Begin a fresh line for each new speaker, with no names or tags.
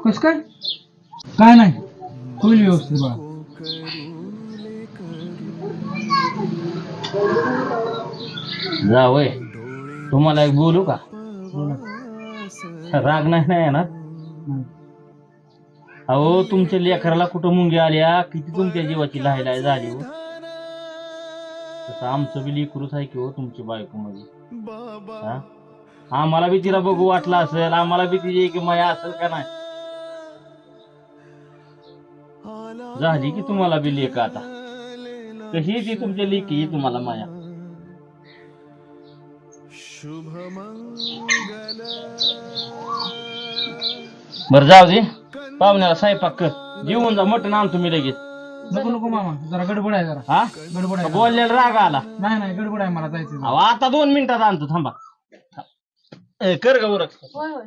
कस काय? काय नाही, होईल व्यवस्थित बा.
जावय तुम्हाला एक बोलू का?
बोला.
राग नाही ना येणार?
नाही.
अहो तुमच्या लेकराला कुठं मुंगी आल्या, किती तुमच्या जीवाची लाहिलाय झाली हो. तसं आमचं बी लेकरूच आहे की हो तुमची बायको मध्ये. हा, आम्हाला बी तिला बघू वाटलं असेल, आम्हाला बी तिची की माया असेल का नाही. झाली की तुम्हाला बी लेक आता. कशी ती तुमच्या लेकी तुम्हाला माया. बर जाऊ दे, पाहुण्याला स्वयंपाक कर, जेवून जा, मटण आणतो मी लगेच.
नको नको मामा, जरा गडबड आहे, जरा
हा,
गडबड आहे.
बोललेला राग आला.
नाही नाही, गडबड आहे, मला जायचं.
अहो आता 2 मिनिटात आणतो, थांबा. कर ग उरक.
होय होय.